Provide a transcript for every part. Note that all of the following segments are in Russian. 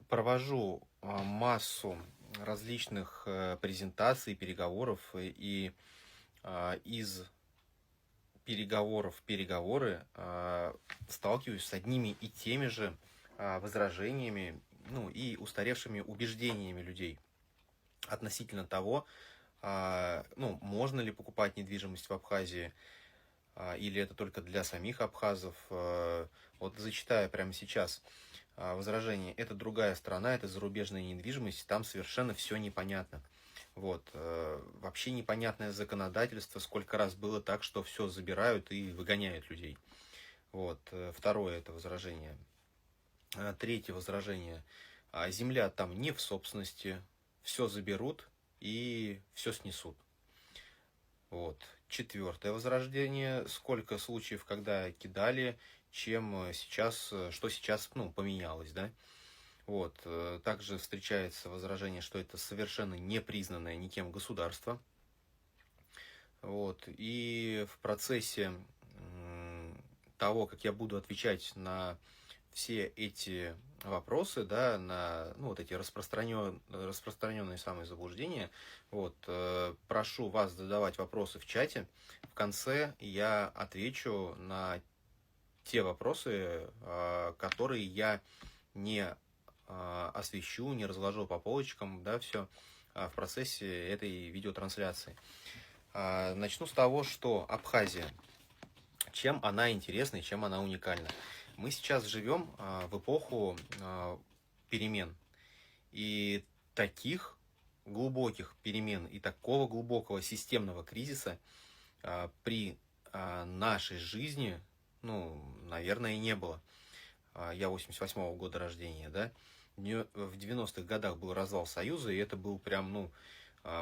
провожу массу различных презентаций, переговоров, и из переговоров в переговоры сталкиваюсь с одними и теми же возражениями, ну и устаревшими убеждениями людей относительно того, ну, можно ли покупать недвижимость в Абхазии, или это только для самих абхазов. Вот зачитаю прямо сейчас возражение. Это другая страна, это зарубежная недвижимость, там совершенно все непонятно. Вот. Вообще непонятное законодательство, сколько раз было так, что все забирают и выгоняют людей. Вот. Второе это возражение. Третье возражение. Земля там не в собственности, все заберут и все снесут. Вот. Четвертое возрождение. Сколько случаев, когда кидали, чем сейчас, что сейчас, ну, поменялось, да? Вот. Также встречается возражение, что это совершенно непризнанное никем государство. Вот. И в процессе того, как я буду отвечать на все эти вопросы, да, на, ну, вот эти распространенные самые заблуждения, вот, прошу вас задавать вопросы в чате. В конце я отвечу на те вопросы, которые я не освещу, не разложу по полочкам, да, все в процессе этой видеотрансляции. Начну с того, что Абхазия, чем она интересна и чем она уникальна. Мы сейчас живем в эпоху перемен. И таких глубоких перемен и такого глубокого системного кризиса при нашей жизни, ну, наверное, и не было. Я 88-го года рождения, да. В 90-х годах был развал Союза, и это был прям, ну,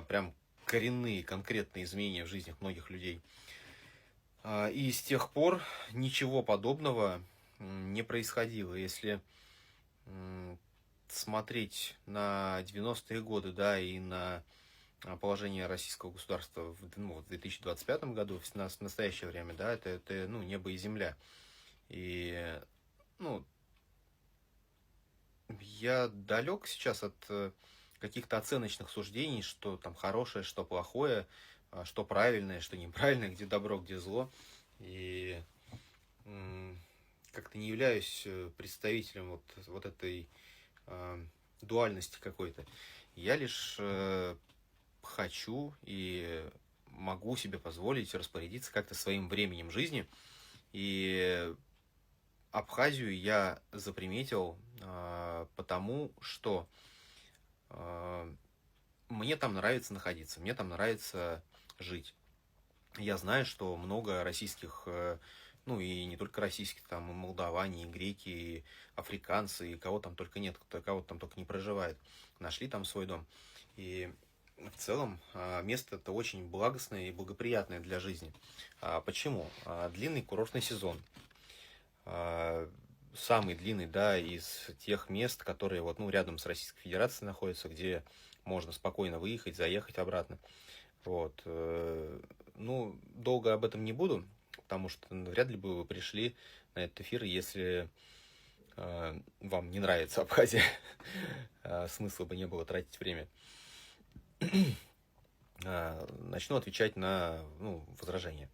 прям коренные, конкретные изменения в жизнях многих людей. И с тех пор ничего подобного не происходило. Если смотреть на 90-е годы, да, и на положение российского государства в 2025 году, в настоящее время, да, это ну, небо и земля. И, ну, я далек сейчас от каких-то оценочных суждений, что там хорошее, что плохое, что правильное, что неправильное, где добро, где зло. И как-то не являюсь представителем вот этой дуальности какой-то. Я лишь хочу и могу себе позволить распорядиться как-то своим временем жизни. И Абхазию я заприметил потому, что мне там нравится находиться, мне там нравится жить. Я знаю, что много российских, ну и не только российских, там и молдаване, и греки, и африканцы, и кого там только нет, кого там только не проживает, нашли там свой дом. И в целом место это очень благостное и благоприятное для жизни. Почему? Длинный курортный сезон. Самый длинный, да, из тех мест, которые вот, ну, рядом с Российской Федерацией находятся, где можно спокойно выехать, заехать обратно. Вот. Ну, долго об этом не буду, потому что вряд ли бы вы пришли на этот эфир, если вам не нравится Абхазия. Смысла бы не было тратить время. Начну отвечать на возражения.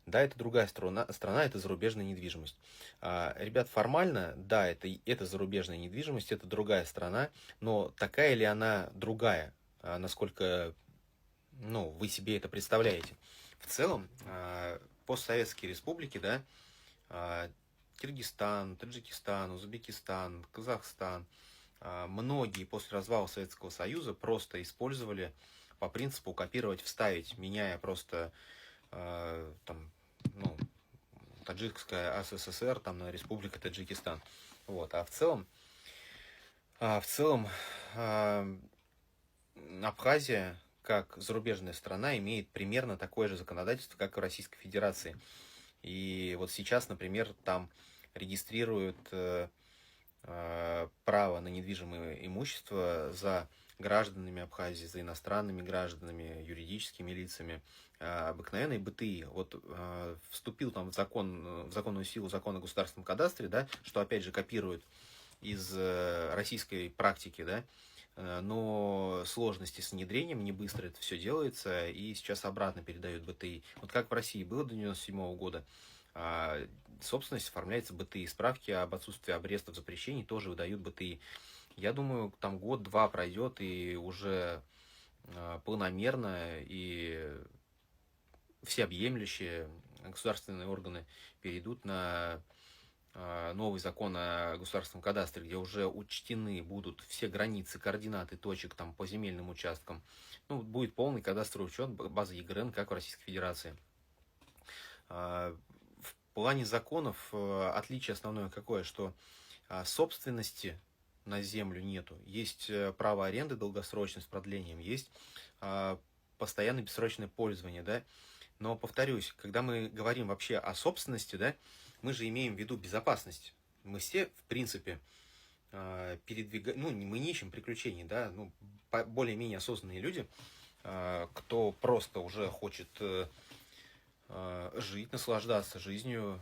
Да, это другая страна, это зарубежная недвижимость. Ребят, формально, да, это зарубежная недвижимость, это другая страна, но такая ли она другая, насколько вы себе это представляете? В целом, постсоветские республики, да, Киргизстан, Таджикистан, Узбекистан, Казахстан, многие после развала Советского Союза просто использовали по принципу копировать, вставить, меняя просто Таджикская СССР там на Республика Таджикистан. Вот. А в целом Абхазия, как зарубежная страна, имеет примерно такое же законодательство, как и в Российской Федерации. И вот сейчас, например, там регистрируют право на недвижимое имущество за гражданами Абхазии, за иностранными гражданами, юридическими лицами, обыкновенной БТИ. Вот вступил там в законную силу закон о государственном кадастре, да, что опять же копирует из российской практики, да, но сложности с внедрением, не быстро это все делается, и сейчас обратно передают БТИ. Вот как в России было до 97 года, собственность оформляется БТИ, справки об отсутствии арестов, запрещений тоже выдают БТИ. Я думаю, там год-два пройдет, и уже планомерно и всеобъемлющие государственные органы перейдут на новый закон о государственном кадастре, где уже учтены будут все границы, координаты точек там, по земельным участкам. Ну, будет полный кадастровый учет, база ЕГРН, как в Российской Федерации. В плане законов отличие основное какое, что собственности на землю нету. Есть право аренды долгосрочное с продлением, есть постоянное бессрочное пользование, да. Но, повторюсь, когда мы говорим вообще о собственности, да, мы же имеем в виду безопасность. Мы все, в принципе, передвигаем, ну, мы не ищем приключений, да, ну, более-менее осознанные люди, кто просто уже хочет жить, наслаждаться жизнью,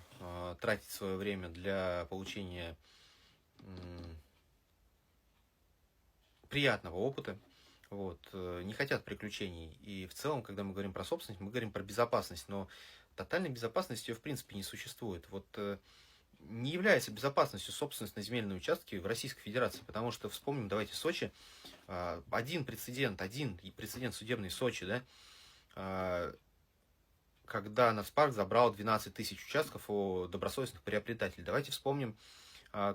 тратить свое время для получения приятного опыта, вот, не хотят приключений. И в целом, когда мы говорим про собственность, мы говорим про безопасность, но тотальной безопасности ее в принципе не существует. Вот не является безопасностью собственность на земельные участки в Российской Федерации, потому что, вспомним, давайте Сочи, один прецедент судебный в Сочи, да, когда Нацпарк забрал 12 тысяч участков у добросовестных приобретателей. Давайте вспомним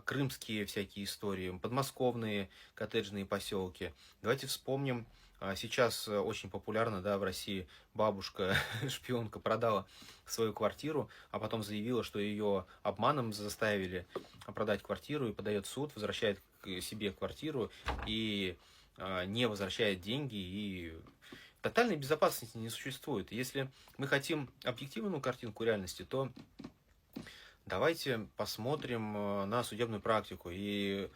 крымские всякие истории, подмосковные коттеджные поселки. Давайте вспомним, сейчас очень популярно, да, в России бабушка, шпионка, продала свою квартиру, а потом заявила, что ее обманом заставили продать квартиру и подает в суд, возвращает к себе квартиру и не возвращает деньги, и тотальной безопасности не существует. Если мы хотим объективную картинку реальности, то давайте посмотрим на судебную практику. И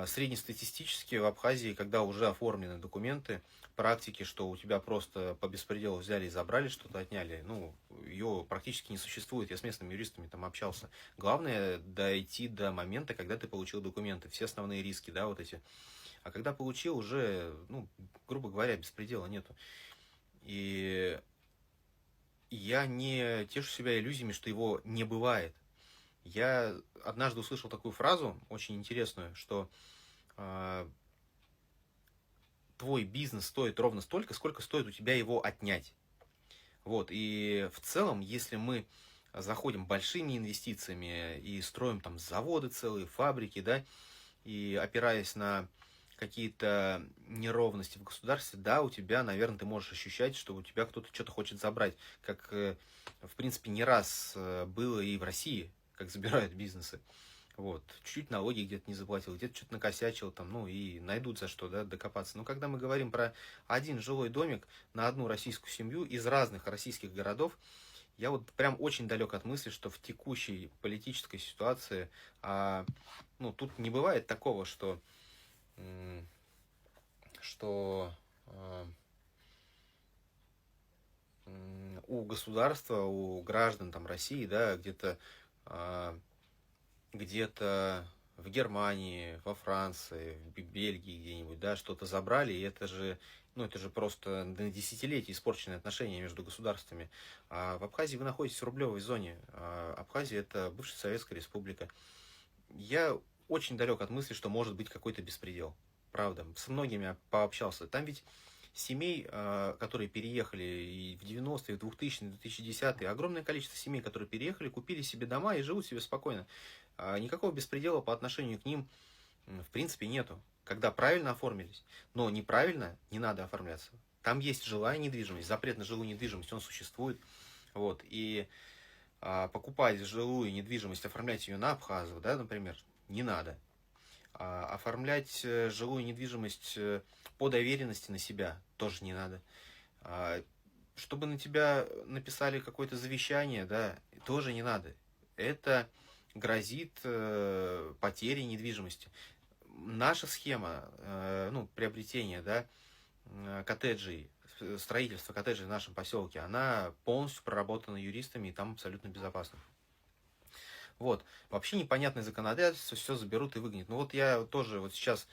среднестатистически в Абхазии, когда уже оформлены документы, практики, что у тебя просто по беспределу взяли и забрали, что-то отняли, ну, ее практически не существует. Я с местными юристами там общался. Главное дойти до момента, когда ты получил документы, все основные риски, да, вот эти. А когда получил, уже, ну, грубо говоря, беспредела нету. И я не тешу себя иллюзиями, что его не бывает. Я однажды услышал такую фразу, очень интересную, что твой бизнес стоит ровно столько, сколько стоит у тебя его отнять. Вот, и в целом, если мы заходим большими инвестициями и строим там заводы целые, фабрики, да, и опираясь на какие-то неровности в государстве, да, у тебя, наверное, ты можешь ощущать, что у тебя кто-то что-то хочет забрать, как, в принципе, не раз было и в России, как забирают бизнесы. Вот. Чуть-чуть налоги где-то не заплатил, где-то что-то накосячил, там, ну и найдут за что, да, докопаться. Но когда мы говорим про один жилой домик на одну российскую семью из разных российских городов, я вот прям очень далек от мысли, что в текущей политической ситуации, ну, тут не бывает такого, что у государства, у граждан там России, да, где-то в Германии, во Франции, в Бельгии где-нибудь, да, что-то забрали, и это же, ну, это же просто на десятилетия испорченные отношения между государствами. А в Абхазии вы находитесь в рублевой зоне. Абхазия — это бывшая Советская Республика. Я очень далек от мысли, что может быть какой-то беспредел. Правда. С многими я пообщался. Там ведь семей, которые переехали и в 90-е, в 2000-е, 2010-е, огромное количество семей, которые переехали, купили себе дома и живут себе спокойно. Никакого беспредела по отношению к ним, в принципе, нету. Когда правильно оформились. Но неправильно не надо оформляться. Там есть жилая недвижимость, запрет на жилую недвижимость, он существует. Вот. И покупать жилую недвижимость, оформлять ее на абхазов, да, например, не надо. Оформлять жилую недвижимость по доверенности на себя тоже не надо. Чтобы на тебя написали какое-то завещание, да, тоже не надо. Это грозит потерей недвижимости. Наша схема, ну, приобретения, да, коттеджей, строительство коттеджей в нашем поселке, она полностью проработана юристами, и там абсолютно безопасно. Вот. Вообще непонятное законодательство, все заберут и выгонят. Ну вот я тоже вот сейчас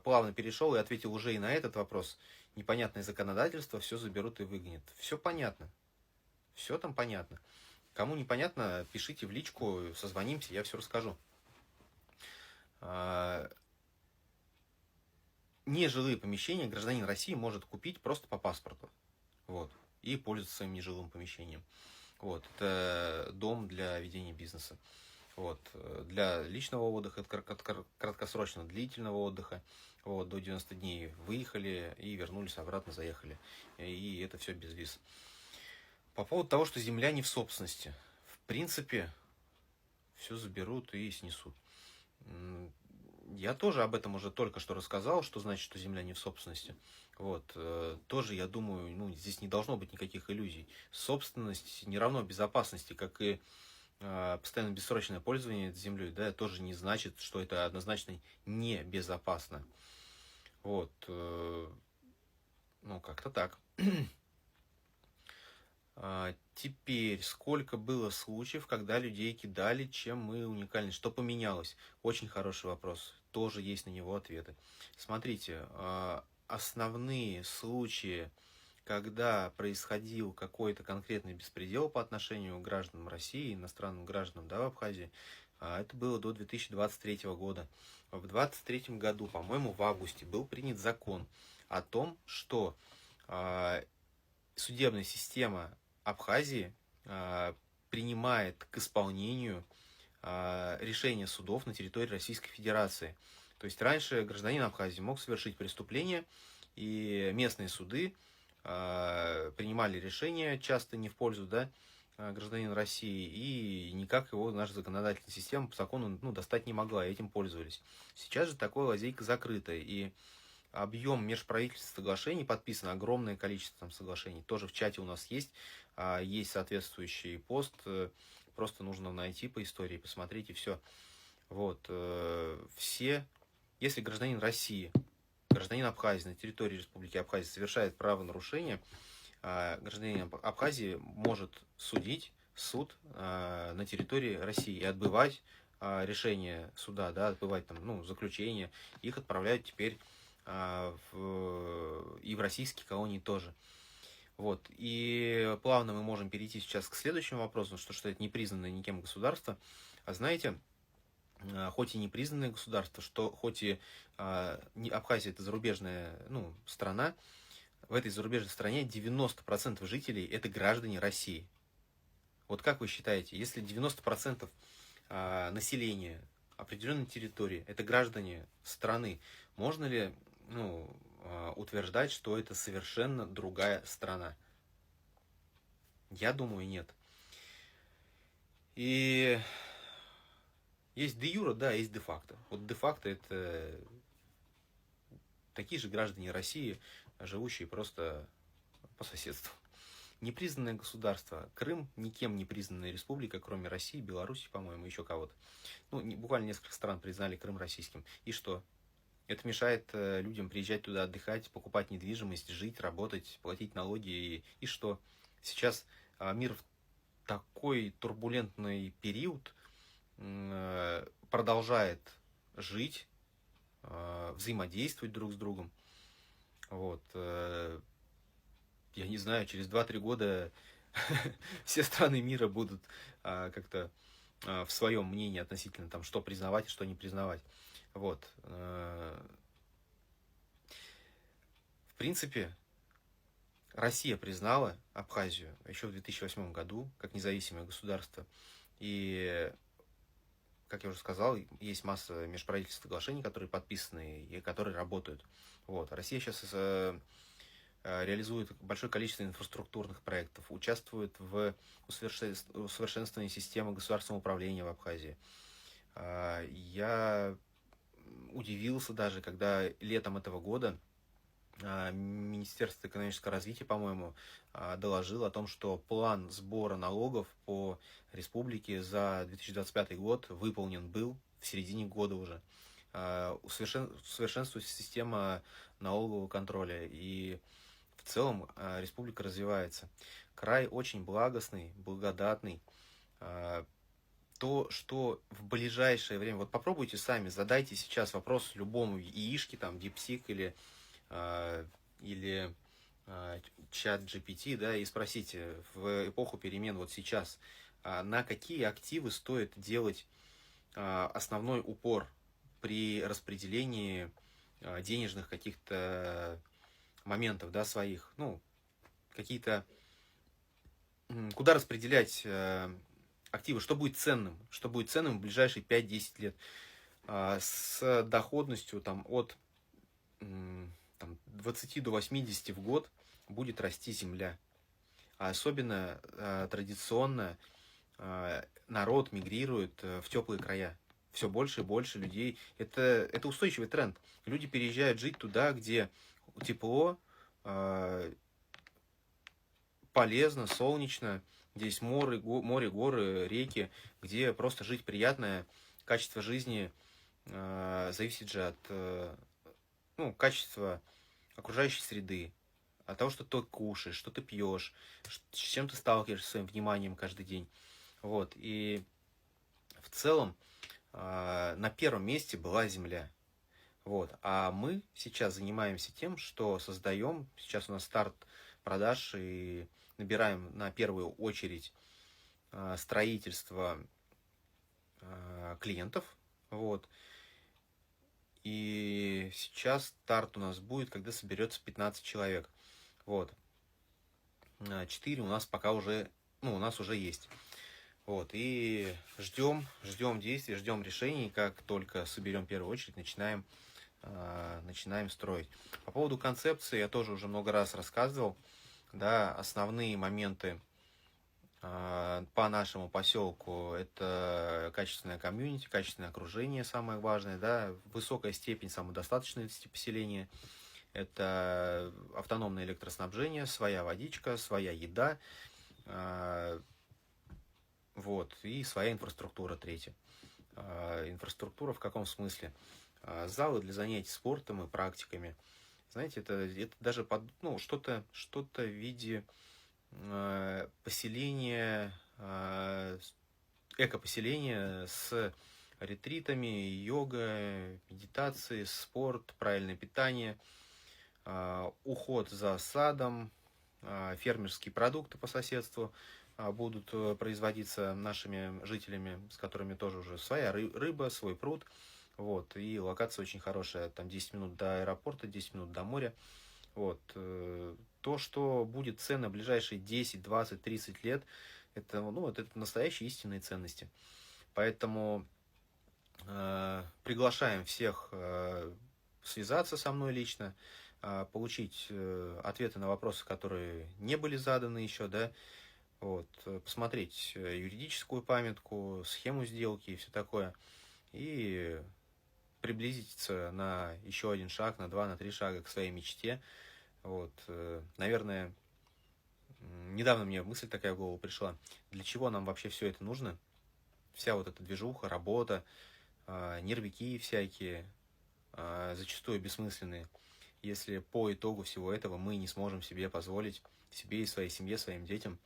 плавно перешел и ответил уже и на этот вопрос. Непонятное законодательство, все заберут и выгонят. Все понятно. Все там понятно. Кому непонятно, пишите в личку, созвонимся, я все расскажу. Нежилые помещения гражданин России может купить просто по паспорту. Вот. И пользоваться своим нежилым помещением. Вот. Это дом для ведения бизнеса. Вот. Для личного отдыха, краткосрочного, длительного отдыха. Вот. До 90 дней выехали и вернулись обратно, заехали. И это все без виз. По поводу того, что земля не в собственности. В принципе, все заберут и снесут. Я тоже об этом уже только что рассказал, что значит, что земля не в собственности. Вот. Тоже, я думаю, ну, здесь не должно быть никаких иллюзий. Собственность не равно безопасности, как и постоянно бессрочное пользование землей, да, тоже не значит, что это однозначно небезопасно. Вот. Ну, как-то так. Теперь, сколько было случаев, когда людей кидали, чем мы уникальны? Что поменялось? Очень хороший вопрос. Тоже есть на него ответы. Смотрите, основные случаи, когда происходил какой-то конкретный беспредел по отношению к гражданам России, иностранным гражданам, да, в Абхазии, это было до 2023 года. В 2023 году, по-моему, в августе был принят закон о том, что судебная система Абхазии принимает к исполнению решения судов на территории Российской Федерации. То есть раньше гражданин Абхазии мог совершить преступление, и местные суды принимали решения, часто не в пользу, да, гражданина России, и никак его наша законодательная система по закону, ну, достать не могла, и этим пользовались. Сейчас же такая лазейка закрыта, и объем межправительственных соглашений подписано, огромное количество там соглашений. Тоже в чате у нас есть соответствующий пост, просто нужно найти по истории, посмотреть и все. Вот, все, если гражданин России, гражданин Абхазии на территории Республики Абхазия совершает правонарушение, гражданин Абхазии может судить суд на территории России и отбывать решение суда, да, отбывать там, ну, заключение, их отправляют теперь и в российские колонии тоже. Вот. И плавно мы можем перейти сейчас к следующему вопросу, что это непризнанное никем государство. А знаете, хоть и непризнанное государство, что хоть и Абхазия это зарубежная, ну, страна, в этой зарубежной стране 90% жителей это граждане России. Вот как вы считаете, если 90% населения определенной территории это граждане страны, можно ли, ну, утверждать, что это совершенно другая страна? Я думаю, нет. И есть де юра, да, есть де факто. Вот де факто это такие же граждане России, живущие просто по соседству. Непризнанное государство. Крым никем не признанная республика, кроме России, Беларуси, по-моему, еще кого-то. Ну, буквально несколько стран признали Крым российским. И что? Это мешает людям приезжать туда отдыхать, покупать недвижимость, жить, работать, платить налоги. И что? Сейчас мир в такой турбулентный период продолжает жить, взаимодействовать друг с другом. Вот. Я не знаю, через 2-3 года все страны мира будут как-то в своем мнении относительно там, что признавать и что не признавать. Вот. В принципе, Россия признала Абхазию еще в 2008 году как независимое государство. И, как я уже сказал, есть масса межправительственных соглашений, которые подписаны и которые работают. Вот. Россия сейчас реализует большое количество инфраструктурных проектов, участвует в усовершенствовании системы государственного управления в Абхазии. Я удивился даже, когда летом этого года Министерство экономического развития, по-моему, доложило о том, что план сбора налогов по республике за 2025 год выполнен был в середине года уже. Совершенствуется система налогового контроля, и в целом республика развивается. Край очень благостный, благодатный. то, что в ближайшее время, вот попробуйте сами, задайте сейчас вопрос любому яишке, там, DeepSeek а, или чат GPT, да, и спросите в эпоху перемен вот сейчас, на какие активы стоит делать основной упор при распределении денежных каких-то моментов, да, своих, ну, какие-то, куда распределять активы, что будет ценным в ближайшие 5-10 лет, с доходностью там от там, 20 до 80 в год будет расти земля. А особенно традиционно народ мигрирует в теплые края. Все больше и больше людей. Это устойчивый тренд. Люди переезжают жить туда, где тепло, полезно, солнечно, где есть море, горы, реки, где просто жить приятное, качество жизни зависит же от ну, качества окружающей среды, от того, что ты кушаешь, что ты пьешь, с чем ты сталкиваешься своим вниманием каждый день. Вот. И в целом на первом месте была земля. Вот. А мы сейчас занимаемся тем, что создаем, сейчас у нас старт продаж и набираем на первую очередь строительство клиентов. Вот. И сейчас старт у нас будет, когда соберется 15 человек. Вот. 4 у нас пока уже, ну, у нас уже есть. Вот. И ждем действий, ждем решений. Как только соберем первую очередь, начинаем строить. По поводу концепции я тоже уже много раз рассказывал. Да, основные моменты по нашему поселку — это качественное комьюнити, качественное окружение, самое важное, да, высокая степень самодостаточности поселения, это автономное электроснабжение, своя водичка, своя еда, вот, и своя инфраструктура, третья. Инфраструктура в каком смысле? Залы для занятий спортом и практиками. Знаете, это даже ну, что-то в виде поселения, экопоселения с ретритами, йога, медитации, спорт, правильное питание, уход за садом, фермерские продукты по соседству будут производиться нашими жителями, с которыми тоже уже своя рыба, свой пруд. Вот, и локация очень хорошая, там 10 минут до аэропорта, 10 минут до моря. Вот, то, что будет ценно в ближайшие 10, 20, 30 лет, это, ну, это настоящие истинные ценности. Поэтому приглашаем всех связаться со мной лично, получить ответы на вопросы, которые не были заданы еще, да, вот, посмотреть юридическую памятку, схему сделки и все такое, и приблизиться на еще один шаг, на 2, на 3 шага к своей мечте. Вот, наверное, недавно мне мысль такая в голову пришла. Для чего нам вообще все это нужно? Вся вот эта движуха, работа, нервики всякие, зачастую бессмысленные, если по итогу всего этого мы не сможем себе позволить, себе и своей семье, своим детям,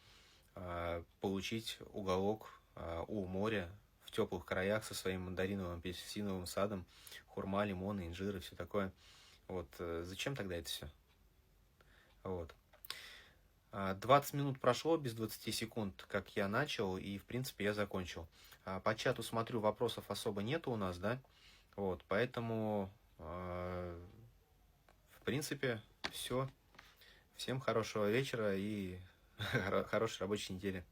получить уголок у моря, в теплых краях со своим мандариновым, апельсиновым садом, хурма, лимоны, инжиры, все такое. Вот, зачем тогда это все? Вот. 20 минут прошло без 20 секунд, как я начал, и, в принципе, я закончил. По чату смотрю, вопросов особо нету у нас, да? Вот, поэтому, в принципе, все. Всем хорошего вечера и хорошей рабочей недели.